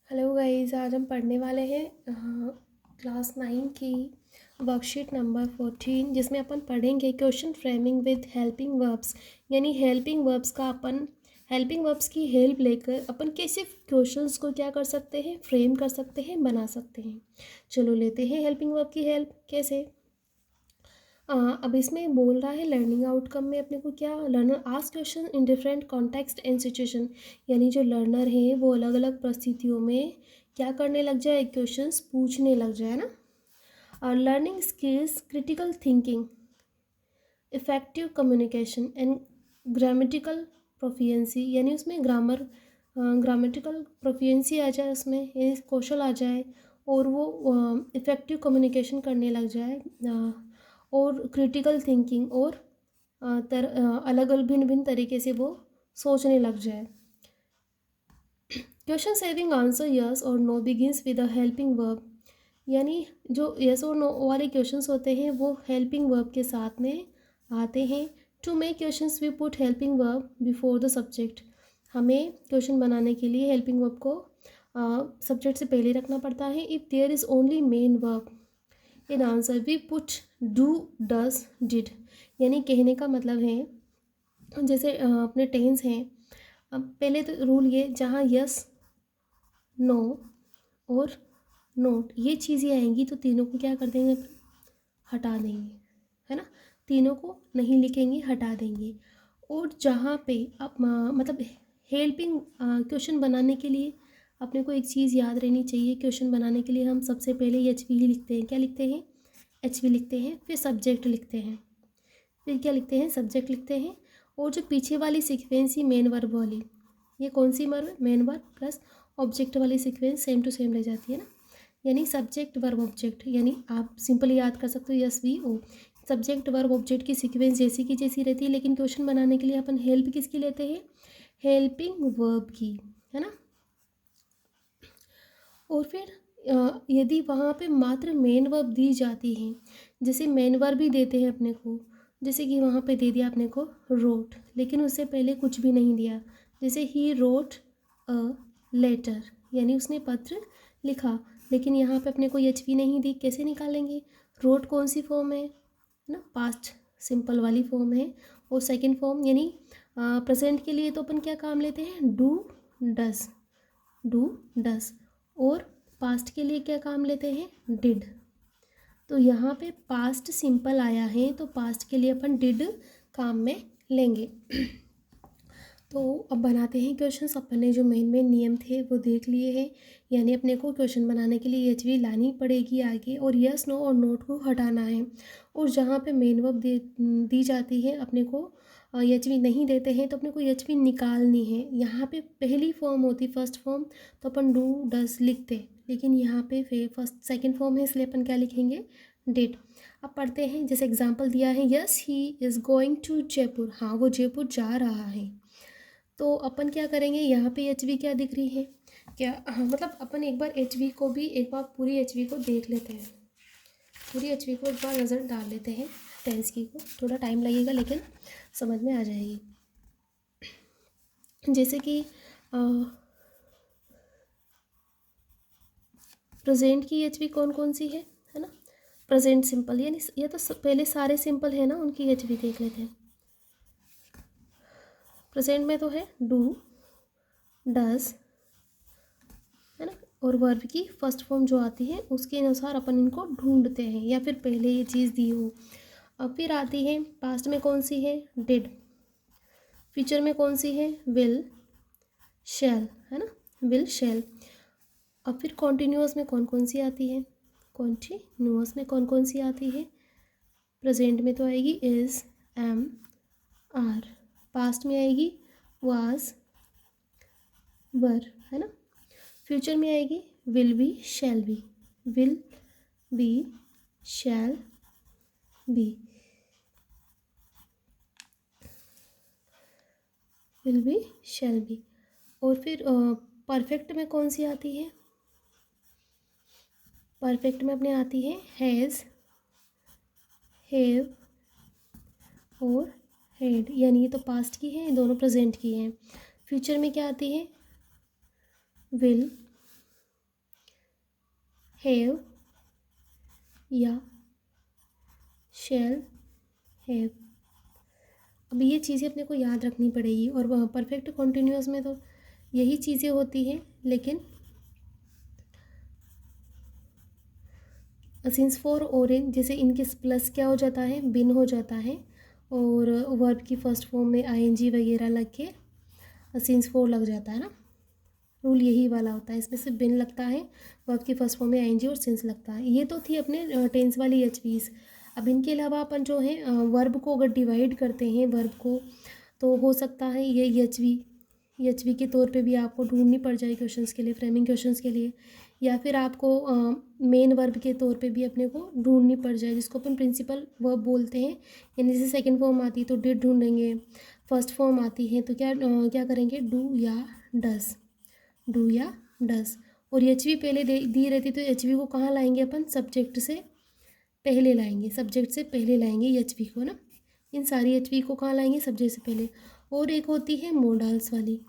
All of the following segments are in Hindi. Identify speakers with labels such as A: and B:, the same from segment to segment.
A: हेलो गाइस, आज हम पढ़ने वाले हैं क्लास 9 की वर्कशीट नंबर 14, जिसमें अपन पढ़ेंगे question framing with helping verbs. यानी हेल्पिंग वर्ब्स का अपन हेल्पिंग वर्ब्स की हेल्प लेकर अपन कैसे क्वेश्चंस को क्या कर सकते हैं, फ्रेम कर सकते हैं, बना सकते हैं। चलो लेते हैं हेल्पिंग वर्ब की हेल्प। कैसे? अब इसमें बोल रहा है लर्निंग आउटकम में अपने को क्या, learner ask question in different context and situation. यानी जो लर्नर है वो अलग अलग परिस्थितियों में क्या करने लग जाए, क्वेश्चंस पूछने लग जाए ना। और learning skills, critical thinking, effective communication and grammatical प्रोफियंसी। यानी उसमें ग्रामेटिकल प्रोफियंसी आ जाए, उसमें यानी कौशल आ जाए, और वो इफ़ेक्टिव कम्युनिकेशन करने लग जाए, और क्रिटिकल थिंकिंग, और अलग अलग भिन्न भिन्न तरीके से वो सोचने लग जाए। Question saving answer yes or no begins with a helping verb. यानी जो यस और नो वाले क्वेश्चंस होते हैं वो हेल्पिंग वर्ब के साथ में आते हैं। To make questions we put helping verb before the subject. हमें क्वेश्चन बनाने के लिए हेल्पिंग वर्ब को सब्जेक्ट से पहले रखना पड़ता है। If there is only main verb in answer we put do, does, did. यानी कहने का मतलब है जैसे अपने टेंस हैं। अब पहले तो रूल ये, जहाँ यस, नो और नोट ये चीज़ें आएंगी तो तीनों को क्या कर देंगे, अपन हटा देंगे, है ना। तीनों को नहीं लिखेंगे, हटा देंगे। और जहाँ पे आप मतलब हेल्पिंग क्वेश्चन बनाने के लिए अपने को एक चीज़ याद रहनी चाहिए। क्वेश्चन बनाने के लिए हम सबसे पहले एच वी ही लिखते हैं। क्या लिखते हैं? एच वी लिखते हैं। फिर सब्जेक्ट लिखते हैं। फिर क्या लिखते हैं? सब्जेक्ट लिखते हैं। और जो पीछे वाली सीक्वेंस ही मेन वर्ब वाली, ये कौन सी वर्ब है? मेन वर्ब प्लस ऑब्जेक्ट वाली सीक्वेंस सेम टू सेम रह जाती है ना। यानी सब्जेक्ट वर्ब ऑब्जेक्ट, यानी आप सिंपली याद कर सकते हो S V O. Subject verb object की सीक्वेंस जैसी की जैसी रहती है, लेकिन क्वेश्चन बनाने के लिए अपन हेल्प किसकी लेते हैं? हेल्पिंग वर्ब की, है ना। और फिर यदि वहाँ पे मात्र मेन वर्ब दी जाती हैं, जैसे मेन वर्ब भी देते हैं अपने को, जैसे कि वहाँ पे दे दिया अपने को रोट, लेकिन उससे पहले कुछ भी नहीं दिया, जैसे ही रोट अ लेटर, यानी उसने पत्र लिखा, लेकिन यहाँ पे अपने को एच वी नहीं दी। कैसे निकालेंगे? रोट कौन सी फॉर्म है ना, पास्ट सिंपल वाली फॉर्म है। और सेकंड फॉर्म यानी प्रेजेंट के लिए तो अपन क्या काम लेते हैं? डू, डस, डू, डस। और पास्ट के लिए क्या काम लेते हैं? डिड। तो यहाँ पे पास्ट सिंपल आया है तो पास्ट के लिए अपन डिड काम में लेंगे। तो अब बनाते हैं क्वेश्चंस। अपन ने जो मेन मेन नियम थे वो देख लिए हैं। यानी अपने को क्वेश्चन बनाने के लिए एच वी लानी पड़ेगी आगे, और यस, नो और नोट को हटाना है। और जहाँ पे मेन वर्ब दी जाती है अपने को एच वी नहीं देते हैं तो अपने को एच वी निकालनी है। यहाँ पे पहली फॉर्म होती, फर्स्ट फॉर्म, तो अपन डू, डस लिखते, लेकिन यहाँ पे फर्स्ट सेकेंड फॉर्म है इसलिए अपन क्या लिखेंगे? डिड। अब पढ़ते हैं। जैसे एग्जाम्पल दिया है, yes he is going to Jaipur. हाँ, वो जयपुर जा रहा है। तो अपन क्या करेंगे? यहाँ पे एच वी क्या दिख रही है क्या? हाँ, मतलब अपन एक बार एच वी को भी, एक बार पूरी एच वी को देख लेते हैं। पूरी एच वी को एक बार नज़र डाल लेते हैं। टेंस की को थोड़ा टाइम लगेगा लेकिन समझ में आ जाएगी। जैसे कि प्रेजेंट की एच वी कौन कौन सी है ना। प्रेजेंट सिंपल, यानी ये तो पहले सारे सिंपल है ना, उनकी एच वी देख लेते हैं। प्रेजेंट में तो है डू, डज, है ना। और वर्ब की फर्स्ट फॉर्म जो आती है उसके अनुसार अपन इनको ढूंढते हैं, या फिर पहले ये चीज़ दी हो। अब फिर आती है पास्ट में कौन सी है? डिड। फ्यूचर में कौन सी है? विल, शैल, है ना, विल, शैल। अब फिर कॉन्टिन्यूअस में कौन कौन सी आती है? कॉन्टिन्यूअस में कौन कौन सी आती है? प्रेजेंट में तो आएगी इज़, एम, आर। पास्ट में आएगी वाज, वर, है ना। फ्यूचर में आएगी will be, shall be, will be, shall be, will be, shall be. और फिर परफेक्ट में कौन सी आती है? परफेक्ट में अपने आती है हैज़, हैव और हैड। यानी ये तो पास्ट की है, दोनों प्रेजेंट की हैं। फ्यूचर में क्या आती है? विल, हैव या शैल हैव। अब ये चीज़ें अपने को याद रखनी पड़ेगी। और परफेक्ट कॉन्टिन्यूअस में तो यही चीज़ें होती हैं, लेकिन सिंस फॉर ऑरेंज जैसे इनके प्लस क्या हो जाता है, बिन हो जाता है, और वर्ब की फर्स्ट फॉर्म में आईएनजी वगैरह लग के सिंस फॉर लग जाता है ना। रूल यही वाला होता है, इसमें सिर्फ बिन लगता है, वर्ब की फर्स्ट फॉर्म में आईएनजी और सिंस लगता है। ये तो थी अपने टेंस वाली एचवीज। अब इनके अलावा अपन जो है वर्ब को अगर डिवाइड करते हैं वर्ब को, तो हो सकता है ये एचवी के तौर पे भी आपको ढूंढनी पड़ जाए क्वेश्चंस के लिए, फ्रेमिंग क्वेश्चंस के लिए, या फिर आपको मेन वर्ब के तौर पे भी अपने को ढूंढनी पड़ जाए, जिसको अपन प्रिंसिपल वर्ब बोलते हैं। यानी जैसे सेकंड फॉर्म आती है तो डिड ढूंढेंगे, फर्स्ट फॉर्म आती है तो क्या करेंगे, डू या डस, डू या डस। और एच वी पहले दी रहती तो एच वी को कहाँ लाएंगे अपन, सब्जेक्ट से पहले लाएंगे, सब्जेक्ट से पहले लाएंगे एच वी को ना। इन सारी एच वी को कहाँ लाएंगे, सब्जेक्ट से पहले। और एक होती है मोडाल्स वाली।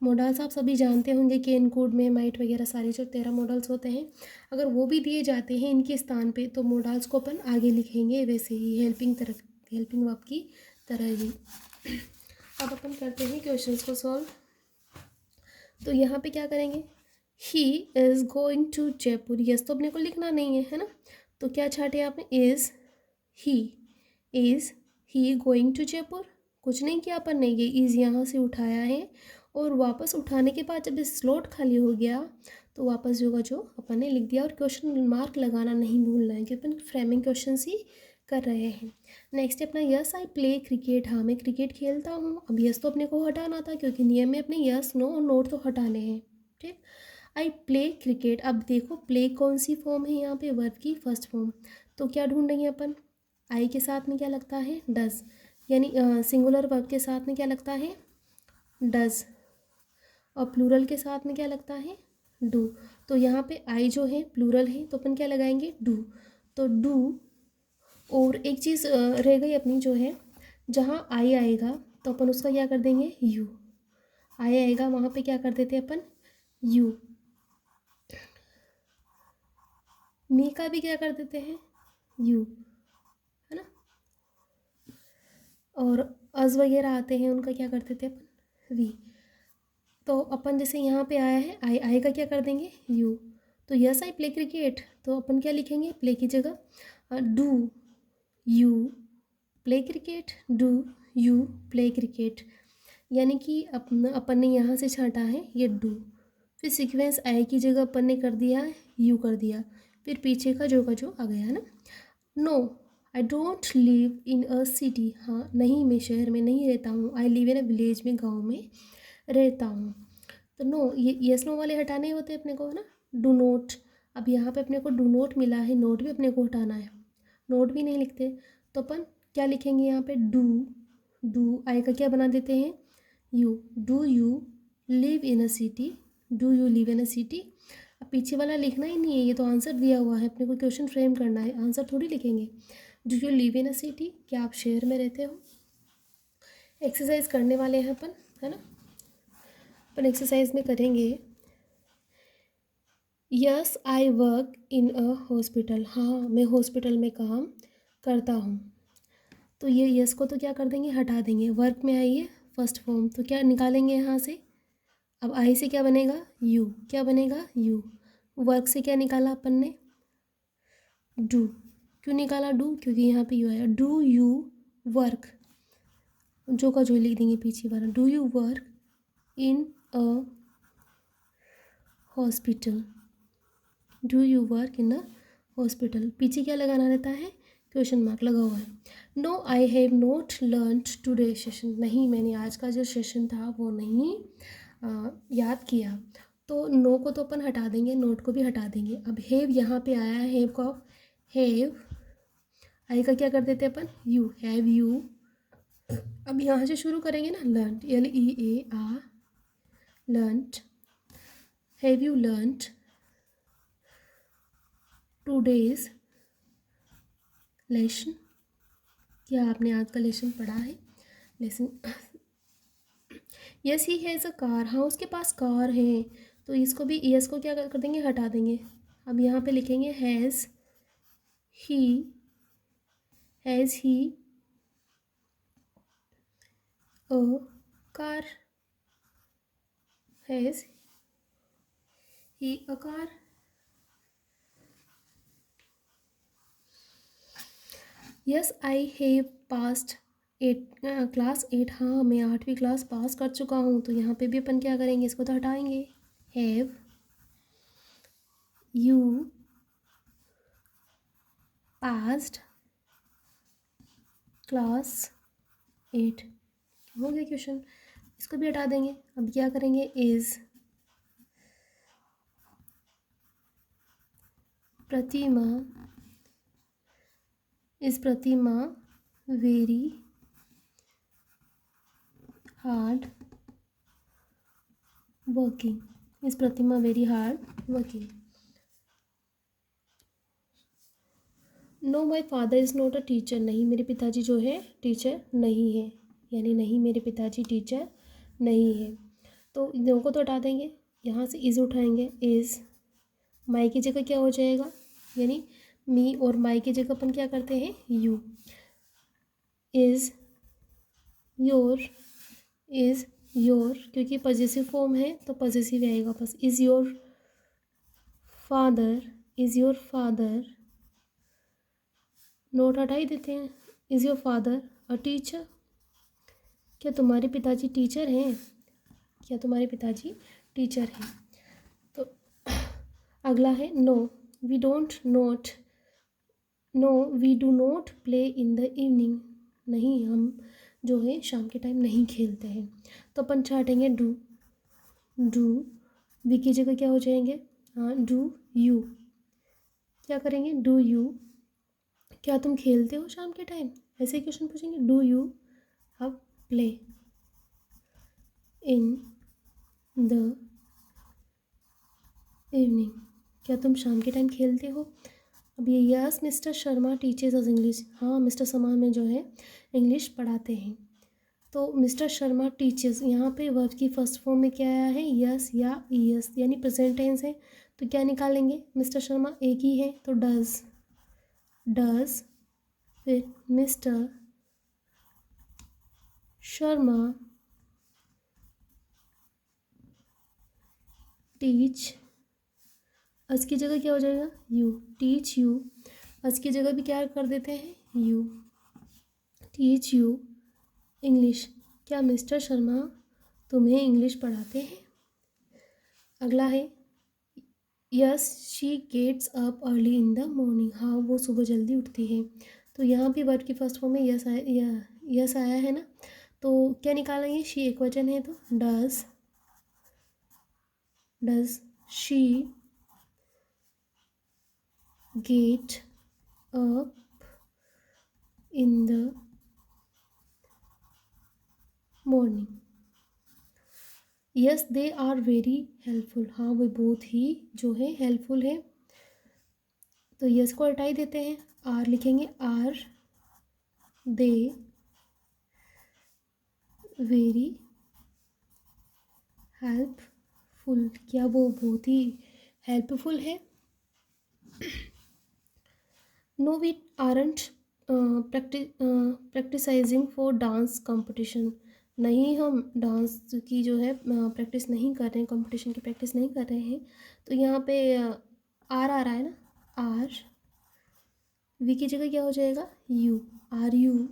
A: मॉडल्स आप सभी जानते होंगे कि इनकोड में माइट वगैरह सारे जो 13 मॉडल्स होते हैं, अगर वो भी दिए जाते हैं इनके स्थान पे, तो मॉडल्स को अपन आगे लिखेंगे वैसे ही, हेल्पिंग वर्ब की तरह ही। अब अपन करते हैं क्वेश्चंस को सॉल्व। तो यहाँ पे क्या करेंगे, he is going to Jaipur. Yes तो अपने को लिखना नहीं है, है ना, तो क्या छाटे आपने, is he going to Jaipur. कुछ नहीं किया अपन ने, ये इज़ यहाँ से उठाया है, और वापस उठाने के बाद जब स्लॉट खाली हो गया तो वापस जो अपन ने लिख दिया। और क्वेश्चन मार्क लगाना नहीं भूलना है, क्योंकि अपन फ्रेमिंग क्वेश्चन ही कर रहे हैं। नेक्स्ट अपना यस आई प्ले क्रिकेट। हाँ मैं क्रिकेट खेलता हूँ। अब यस तो अपने को हटाना था, क्योंकि नियम में अपने यस नो और नोट तो हटाने हैं, ठीक। I play cricket. अब देखो प्ले कौन सी फॉर्म है यहाँ पे, वर्ब की फर्स्ट फॉर्म, तो क्या ढूंढेंगे अपन, आई के साथ में क्या लगता है, डज, यानी सिंगुलर वर्ब के साथ में क्या लगता है, डज, और प्लूरल के साथ में क्या लगता है, डू। तो यहाँ पे आई जो है प्लूरल है, तो अपन क्या लगाएंगे, डू, तो डू। और एक चीज़ रह गई अपनी जो है, जहाँ आई आएगा तो अपन उसका क्या कर देंगे, यू। आई आएगा वहाँ पे क्या कर देते हैं अपन, यू। मी का भी क्या कर देते हैं, यू, है ना। और अज वगैरह आते हैं, उनका क्या कर देते हैं अपन, वी। तो अपन जैसे यहाँ पे आया है आई का क्या कर देंगे, यू। तो यस आई प्ले क्रिकेट, तो अपन क्या लिखेंगे, प्ले की जगह do you play cricket, do you play cricket. यानी कि अपन ने यहाँ से छांटा है ये डू, फिर सीक्वेंस आई की जगह अपन ने कर दिया यू कर दिया, फिर पीछे का जो आ गया है ना। No I don't live in a city. हाँ नहीं, मैं शहर में नहीं रहता हूँ। I live in a village में, गाँव में रहता हूँ। तो नो, ये यस नो वाले हटाने होते हैं अपने को, है ना। डू नोट, अब यहाँ पे अपने को डू नोट मिला है, नोट भी अपने को हटाना है, नोट भी नहीं लिखते, तो अपन क्या लिखेंगे यहाँ पे, डू आई का क्या बना देते हैं, you. Do you live in a city, do you live in a city. अब पीछे वाला लिखना ही नहीं है, ये तो आंसर दिया हुआ है, अपने को क्वेश्चन फ्रेम करना है, आंसर थोड़ी लिखेंगे। Do you live in a city, क्या आप शहर में रहते हो। एक्सरसाइज करने वाले हैं अपन, है ना। अपन एक्सरसाइज में करेंगे, yes I work in a hospital. हाँ मैं हॉस्पिटल में काम करता हूँ। तो ये यस को तो क्या कर देंगे, हटा देंगे। वर्क में आई है फर्स्ट फॉर्म, तो क्या निकालेंगे यहाँ से, अब आई से क्या बनेगा, यू, क्या बनेगा, यू। वर्क से क्या निकाला अपन ने, डू। क्यों निकाला डू, क्योंकि यहाँ पे यू आया। डू यू वर्क, जो लिख देंगे पीछे वाला, do you work in a hospital, do you work in a hospital. पीछे क्या लगाना रहता है, क्वेश्चन मार्क लगा हुआ है। No I have not learn today session. नहीं मैंने आज का जो सेशन था वो नहीं याद किया। तो नो को तो अपन हटा देंगे, नोट को भी हटा देंगे। अब हैव यहाँ पे आया है, हैव का हैव, आई का क्या कर देते हैं अपन, यू, हैव यू। अब यहाँ से शुरू करेंगे ना, learn, LEA learned, have you learned today's lesson. क्या आपने आज का लेसन पढ़ा है, lesson. Yes he has a car. हाँ उसके पास कार है, तो इसको भी यस को क्या कर देंगे, हटा देंगे, अब यहाँ पे लिखेंगे he has he a car, has he a car. Yes I have passed 8 class 8, हाँ मैं 8वीं क्लास पास कर चुका हूँ। तो यहाँ पे भी अपन क्या करेंगे, इसको तो हटाएंगे। हैव यू पास्ड क्लास 8, हो गया क्वेश्चन, इसको भी हटा देंगे। अब क्या करेंगे, is Pratima very hard working, is Pratima very hard working. Know my father is not a teacher, नहीं मेरे पिताजी जो है टीचर नहीं है, यानी नहीं मेरे पिताजी टीचर नहीं है। तो इन दोनों को तो हटा देंगे, यहाँ से इज़ उठाएंगे, इज़ माई की जगह क्या हो जाएगा, यानी मी और माई की जगह अपन क्या करते हैं, यू। इज़ योर क्योंकि पॉजेसिव फॉर्म है तो पॉजेसिव आएगा बस। इज़ योर फादर, नोट हटा ही देते हैं। Is your father a teacher, क्या तुम्हारे पिताजी टीचर हैं, क्या तुम्हारे पिताजी टीचर हैं। तो अगला है no we do not play in the evening, नहीं हम जो है शाम के टाइम नहीं खेलते हैं। तो अपन छाटेंगे डू वी की जगह क्या हो जाएंगे, हाँ डू यू, क्या करेंगे डू यू, क्या तुम खेलते हो शाम के टाइम, ऐसे क्वेश्चन पूछेंगे। डू यू अब प्ले इन द इवनिंग, क्या तुम शाम के टाइम खेलते हो। अब ये यस मिस्टर शर्मा टीचर्स अस इंग्लिश, हाँ मिस्टर शर्मा में जो है इंग्लिश पढ़ाते हैं। तो मिस्टर शर्मा टीचर्स, यहाँ पे वर्ब की फर्स्ट फॉर्म में क्या आया है, यस या यस, यानी प्रेजेंट टेंस है। तो क्या निकालेंगे, मिस्टर शर्मा एक ही है तो डज फिर मिस्टर शर्मा टीच, अस की जगह क्या हो जाएगा, यू, टीच यू, अस की जगह भी क्या कर देते हैं, यू, टीच यू इंग्लिश, क्या मिस्टर शर्मा तुम्हें इंग्लिश पढ़ाते हैं। अगला है yes she gets up early in the morning, हाँ वो सुबह जल्दी उठती है। तो यहाँ भी वर्ड की फर्स्ट फॉर्म में यस आया है ना, तो क्या निकालेंगे, शी एक वचन है तो does she get up in the morning. Yes they are very helpful, हाँ वो बहुत ही जो है हेल्पफुल है। तो यस को हटा ही देते हैं, आर लिखेंगे, आर दे वेरी हेल्पफुल, क्या वो बहुत ही हेल्पफुल है। No we aren't practising for dance competition, नहीं हम डांस की जो है प्रैक्टिस नहीं कर रहे हैं, कंपटीशन की प्रैक्टिस नहीं कर रहे हैं। तो यहाँ पे आर आ रहा है ना, आर वी की जगह क्या हो जाएगा, you, are you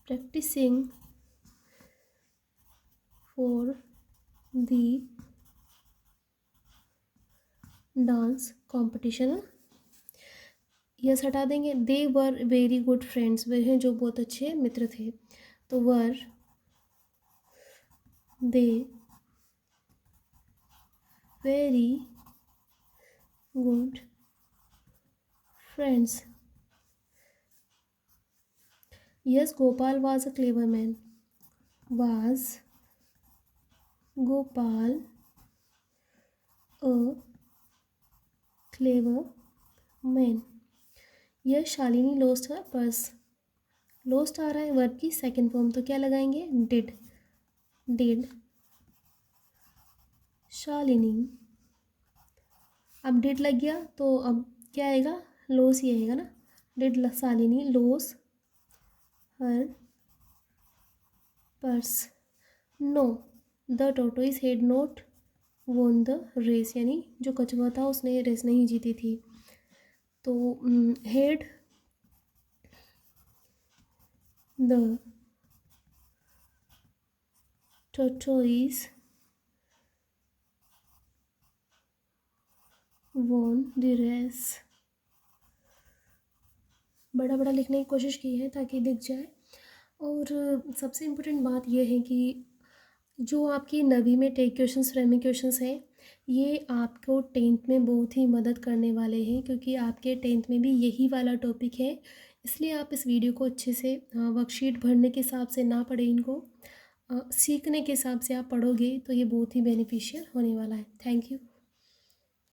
A: practising for the dance competition. Yes हटा देंगे, they were very good friends, वे हैं जो बहुत अच्छे मित्र थे। तो were they very good friends. Yes Gopal was a clever man, was Gopal a clever man. Yes Shalini lost her purse, lost आ रहा है वर्ब की सेकंड फॉर्म तो क्या लगाएंगे, डिड शालिनी। अब डिड लग गया तो अब क्या आएगा, लोस ही आएगा ना। Did Shalini lose her purse. No the tortoise had not won the race, यानी जो कछुआ था उसने रेस नहीं जीती थी। तो head the tortoise won the race। बड़ा बड़ा लिखने की कोशिश की है ताकि दिख जाए। और सबसे इम्पोर्टेंट बात यह है कि जो आपकी नवी में टेक क्वेश्चंस फ्रेमी क्वेश्चंस हैं, ये आपको टेंथ में बहुत ही मदद करने वाले हैं, क्योंकि आपके टेंथ में भी यही वाला टॉपिक है। इसलिए आप इस वीडियो को अच्छे से वर्कशीट भरने के हिसाब से ना पढ़ें, इनको सीखने के हिसाब से आप पढ़ोगे तो ये बहुत ही बेनिफिशियल होने वाला है। Thank you.